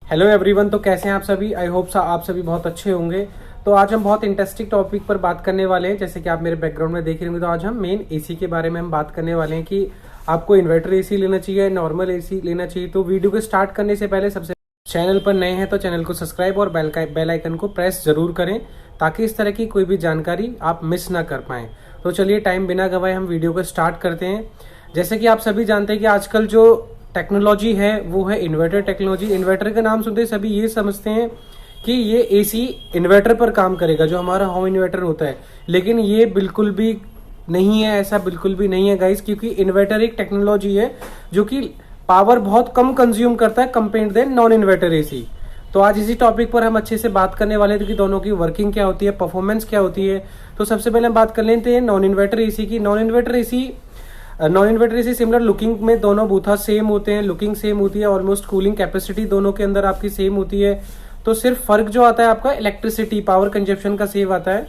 Hello everyone. तो कैसे हैं आप सभी? आई होप आप सभी बहुत अच्छे होंगे। तो आज हम बहुत इंटरेस्टिंग टॉपिक पर बात करने वाले हैं। जैसे कि आप मेरे बैकग्राउंड में देख रहे होंगे, तो आज हम मेन एसी के बारे में हम बात करने वाले हैं कि आपको इन्वर्टर एसी लेना चाहिए, नॉर्मल एसी लेना चाहिए। तो वीडियो को स्टार्ट करने से पहले सबसे चैनल पर नए हैं तो चैनल को सब्सक्राइब और बेल आइकन को प्रेस जरूर करें, ताकि इस तरह की कोई भी जानकारी आप मिस ना कर पाएं। तो चलिए टाइम बिना गवाए हम वीडियो को स्टार्ट करते हैं। जैसे कि आप सभी जानते हैं कि आजकल जो टेक्नोलॉजी है वो है इन्वर्टर टेक्नोलॉजी। इन्वर्टर का नाम सुनते सभी ये समझते हैं कि ये एसी इन्वर्टर पर काम करेगा, जो हमारा होम इन्वर्टर होता है। लेकिन ये बिल्कुल भी नहीं है, ऐसा बिल्कुल भी नहीं है गाइस, क्योंकि इन्वर्टर एक टेक्नोलॉजी है जो कि पावर बहुत कम कंज्यूम करता है compare than non inverter AC. तो आज इसी टॉपिक पर हम अच्छे से बात करने वाले थे कि दोनों की वर्किंग क्या होती है, परफॉर्मेंस क्या होती है। तो सबसे पहले हम बात कर लेते हैं नॉन इन्वर्टर एसी की। Non inverter AC similar looking में दोनों बूथा सेम होते हैं, लुकिंग सेम होती है, ऑलमोस्ट कूलिंग कैपेसिटी दोनों के अंदर आपकी सेम होती है। तो सिर्फ फर्क जो आता है आपका इलेक्ट्रिसिटी पावर कंजप्शन का सेव आता है।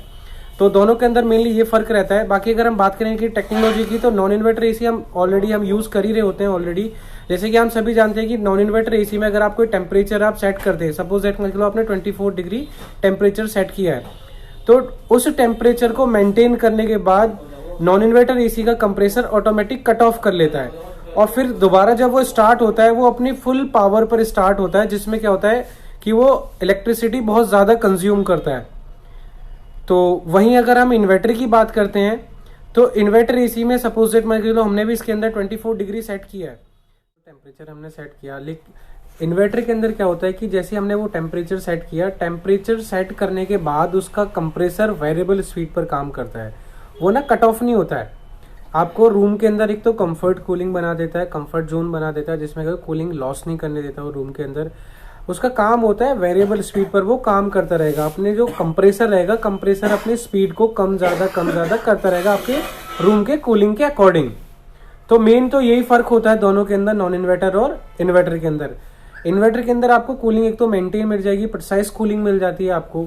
तो दोनों के अंदर मेनली ये फर्क रहता है। बाकी अगर हम बात करें कि टेक्नोलॉजी की, तो नॉन इन्वर्टर एसी हम ऑलरेडी यूज कर ही रहे होते हैं ऑलरेडी। जैसे कि हम सभी जानते हैं कि नॉन इन्वर्टर एसी में अगर आप कोई टेम्परेचर आप सेट करते हैं, सपोज दैट मान लो आपने 24 डिग्री टेम्परेचर सेट किया है, तो उस टेम्परेचर को मेंटेन करने के बाद नॉन इन्वर्टर एसी का कंप्रेसर ऑटोमेटिक कट ऑफ कर लेता है, और फिर दोबारा जब वो स्टार्ट होता है वो अपनी फुल पावर पर स्टार्ट होता है, जिसमें क्या होता है कि वो इलेक्ट्रिसिटी बहुत ज्यादा कंज्यूम करता है। तो वहीं अगर हम इन्वर्टर की बात करते हैं, तो इन्वर्टर एसी में सपोज दैट मान लो हमने भी इसके अंदर 24 डिग्री सेट किया है, टेम्परेचर हमने सेट किया। लेकिन इन्वर्टर के अंदर क्या होता है कि जैसे हमने वो टेम्परेचर सेट किया, टेम्परेचर सेट करने के बाद उसका कंप्रेसर वेरिएबल स्पीड पर काम करता है, वो ना कट ऑफ नहीं होता है। आपको रूम के अंदर एक तो कंफर्ट कूलिंग बना देता है, कंफर्ट जोन बना देता है, जिसमें कूलिंग लॉस नहीं करने देता वो रूम के अंदर। उसका काम होता है वेरिएबल स्पीड पर वो काम करता रहेगा। अपने जो कंप्रेसर रहेगा, कंप्रेसर अपनी स्पीड को कम ज्यादा करता रहेगा आपके रूम के कूलिंग के अकॉर्डिंग। तो मेन तो यही फर्क होता है दोनों के अंदर, नॉन इन्वर्टर और इन्वर्टर के अंदर। इन्वर्टर के अंदर आपको कूलिंग एक तो मेंटेन मिल जाएगी, प्रिसाइज कूलिंग मिल जाती है आपको।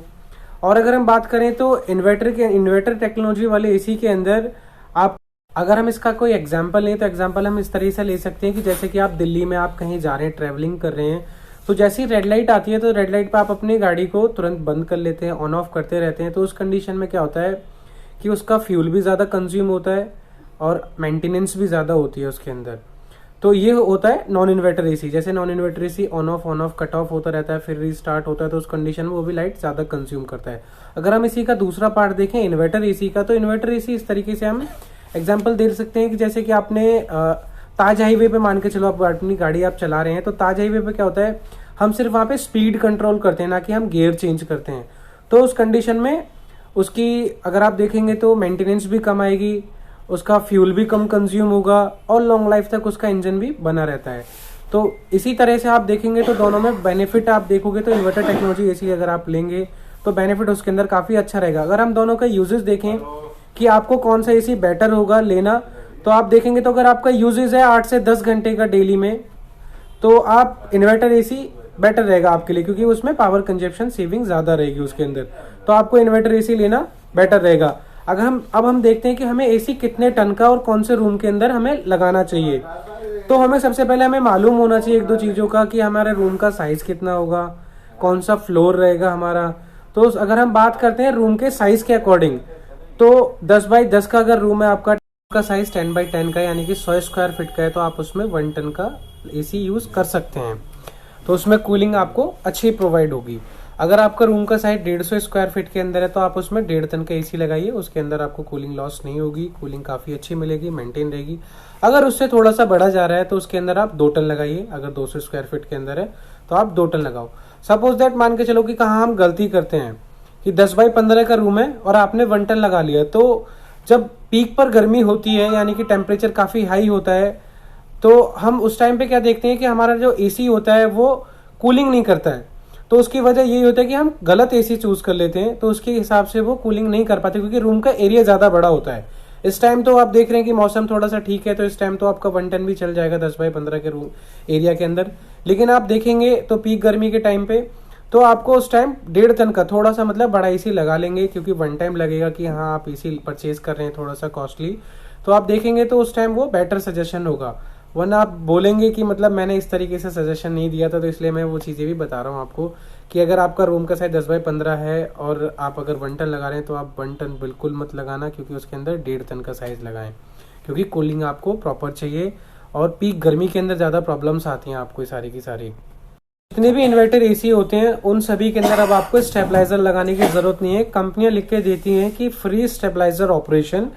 और अगर हम बात करें तो इन्वर्टर टेक्नोलॉजी वाले एसी के अंदर आप, अगर हम इसका कोई एग्जांपल लें तो एग्जांपल हम इस तरह से ले सकते हैं कि जैसे कि आप दिल्ली में आप कहीं जा रहे हैं, ट्रैवलिंग कर रहे हैं, तो जैसी रेड लाइट आती है तो रेड लाइट पे आप अपनी गाड़ी को तुरंत बंद कर लेते हैं, ऑन ऑफ करते रहते हैं। तो उस कंडीशन में क्या होता है कि उसका फ्यूल भी ज्यादा कंज्यूम होता है और मेंटेनेंस भी ज्यादा होती है उसके अंदर। तो ये होता है नॉन इन्वर्टर एसी। जैसे non inverter AC on off cut off होता रहता है, फिर रीस्टार्ट होता है, तो उस कंडीशन में वो भी लाइट ज्यादा कंज्यूम करता है। अगर हम इसी का दूसरा पार्ट देखें इन्वर्टर एसी का, तो इन्वर्टर एसी इस तरीके से हम एग्जांपल दे सकते हैं कि जैसे कि आपने ताज हाईवे पे मान के चलो आप अपनी गाड़ी आप चला रहे हैं, तो ताज हाईवे पे क्या होता है, हम सिर्फ वहां पे स्पीड कंट्रोल करते हैं, ना कि हम गियर चेंज करते हैं। तो उस कंडीशन में उसकी अगर आप देखेंगे तो मेंटेनेंस भी कम आएगी, उसका फ्यूल भी कम कंज्यूम होगा, और लॉन्ग लाइफ तक उसका इंजन भी बना रहता है। तो इसी तरह से आप देखेंगे तो दोनों में बेनिफिट आप देखोगे तो इन्वर्टर टेक्नोलॉजी एसी अगर आप लेंगे तो बेनिफिट उसके अंदर काफी अच्छा रहेगा। अगर हम दोनों का यूजेस देखें कि आपको कौन सा एसी बेटर होगा लेना, तो आप देखेंगे तो अगर आपका यूजेस है 8 से 10 घंटे का डेली में, तो आप इन्वर्टर एसी बेटर रहेगा आपके लिए, क्योंकि उसमें पावर कंजप्शन सेविंग ज्यादा रहेगी उसके अंदर। तो आपको इन्वर्टर एसी लेना बेटर रहेगा। अगर हम देखते हैं कि हमें एसी कितने टन का और कौन से रूम के अंदर हमें लगाना चाहिए, तो हमें सबसे पहले हमें मालूम होना चाहिए एक दो चीजों का कि हमारे रूम का साइज कितना होगा, कौन सा फ्लोर रहेगा हमारा। तो अगर हम बात करते हैं रूम के साइज के अकॉर्डिंग, तो 10 बाई 10 का अगर रूम है आपका, का साइज 10 बाई 10 का यानी कि 100 स्क्वायर फीट का है, तो आप उसमें 1 टन का एसी यूज कर सकते हैं। तो उसमें कूलिंग आपको अच्छी प्रोवाइड होगी। अगर आपका रूम का साइज 150 स्क्वायर फीट के अंदर है, तो आप उसमें 1.5 टन का एसी लगाइए, उसके अंदर आपको कूलिंग लॉस नहीं होगी, कूलिंग काफी अच्छी मिलेगी, मेंटेन रहेगी। अगर उससे थोड़ा सा बड़ा जा रहा है तो उसके अंदर आप 2 टन लगाइए। अगर 200 स्क्वायर फीट के अंदर है तो आप 2 टन लगाओ। सपोज दैट मान के चलो कि कहाँ हम गलती करते हैं कि 10 बाई 15 का रूम है और आपने 1 टन लगा लिया, तो जब पीक पर गर्मी होती है यानी कि टेम्परेचर काफी हाई होता है, तो हम उस टाइम पे क्या देखते हैं कि हमारा जो एसी होता है वो कूलिंग नहीं करता है। तो उसकी वजह यही होता है कि हम गलत एसी चूज कर लेते हैं, तो उसके हिसाब से वो कूलिंग नहीं कर पाते, क्योंकि रूम का एरिया ज्यादा बड़ा होता है। इस टाइम तो आप देख रहे हैं कि मौसम थोड़ा सा ठीक है, तो इस टाइम तो आपका 1 टन भी चल जाएगा 10 बाई 15 के रूम एरिया के अंदर। लेकिन आप देखेंगे तो पीक गर्मी के टाइम पे तो आपको उस टाइम 1.5 टन का थोड़ा सा मतलब बड़ा एसी लगा लेंगे, क्योंकि 1 टाइम लगेगा कि हाँ आप एसी परचेज कर रहे हैं थोड़ा सा कॉस्टली, तो आप देखेंगे तो उस टाइम वो बेटर सजेशन होगा। वरना आप बोलेंगे कि मतलब मैंने इस तरीके से सजेशन नहीं दिया था, तो इसलिए मैं वो चीज़ें भी बता रहा हूँ आपको कि अगर आपका रूम का साइज 10x15 है और आप अगर 1 टन लगा रहे हैं तो आप 1 टन बिल्कुल मत लगाना, क्योंकि उसके अंदर 1.5 टन का साइज लगाएं, क्योंकि कूलिंग आपको प्रॉपर चाहिए और पीक गर्मी के अंदर ज़्यादा प्रॉब्लम्स आती हैं आपको सारी की सारी। जितने भी इन्वर्टर एसी होते हैं उन सभी के अंदर अब आपको स्टेबलाइजर लगाने की जरूरत नहीं है। कंपनियां लिख के देती हैं कि फ्री स्टेबलाइजर ऑपरेशन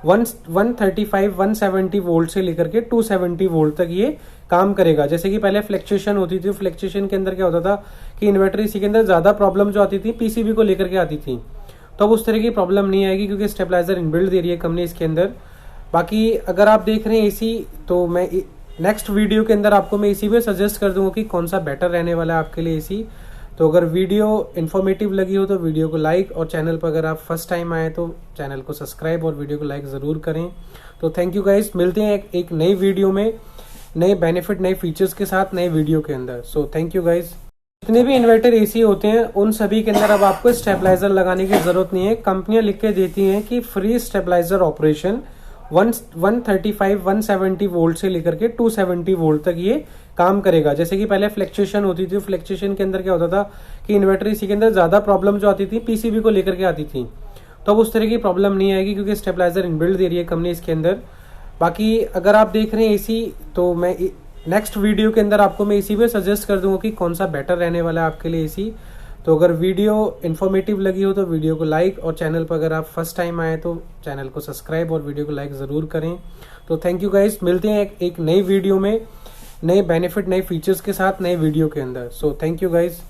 135 170 वोल्ट से लेकर के 270 वोल्ट तक ये काम करेगा। जैसे कि पहले फ्लक्चुएशन होती थी, फ्लक्चुएशन के अंदर क्या होता था कि इन्वर्टर एसी के अंदर ज्यादा प्रॉब्लम जो आती थी पीसीबी को लेकर के आती थी, तो अब उस तरह की प्रॉब्लम नहीं आएगी क्योंकि स्टेबलाइजर इनबिल्ड दे रही है कंपनी इसके अंदर। बाकी अगर आप देख रहे हैं एसी, तो मैं नेक्स्ट वीडियो के अंदर आपको मैं एसी भी सजेस्ट कर दूंगा कि कौन सा बेटर रहने वाला है आपके लिए एसी। तो अगर वीडियो इन्फॉर्मेटिव लगी हो तो वीडियो को लाइक, और चैनल पर अगर आप फर्स्ट टाइम आए तो चैनल को सब्सक्राइब और वीडियो को लाइक ज़रूर करें। तो थैंक यू गाइस, मिलते हैं एक नई वीडियो में नए बेनिफिट नए फीचर्स के साथ नए वीडियो के अंदर। So thank you guys. जितने भी इन्वर्टर एसी होते हैं उन सभी के अंदर अब आपको स्टेबलाइजर लगाने की जरूरत नहीं है। कंपनियां लिख के देती हैं कि फ्री स्टेबलाइजर ऑपरेशन 135 170 वोल्ट से लेकर के 270 वोल्ट तक ये काम करेगा। जैसे कि पहले फ्लक्चुएशन होती थी, फ्लक्चुएशन के अंदर क्या होता था कि इन्वर्टर एसी के अंदर ज्यादा प्रॉब्लम जो आती थी पीसीबी को लेकर के आती थी, तो अब उस तरह की प्रॉब्लम नहीं आएगी क्योंकि स्टेबलाइजर इनबिल्ड दे रही है कंपनी इसके अंदर। बाकी अगर आप देख रहे हैं एसी, तो मैं नेक्स्ट वीडियो के अंदर आपको मैं एसी भी सजेस्ट कर दूंगा कि कौन सा बेटर रहने वाला है आपके लिए एसी। तो अगर वीडियो इन्फॉर्मेटिव लगी हो तो वीडियो को लाइक, और चैनल पर अगर आप फर्स्ट टाइम आए तो चैनल को सब्सक्राइब और वीडियो को लाइक ज़रूर करें। तो थैंक यू गाइस, मिलते हैं एक नई वीडियो में नए बेनिफिट नए फीचर्स के साथ नए वीडियो के अंदर। So thank you guys.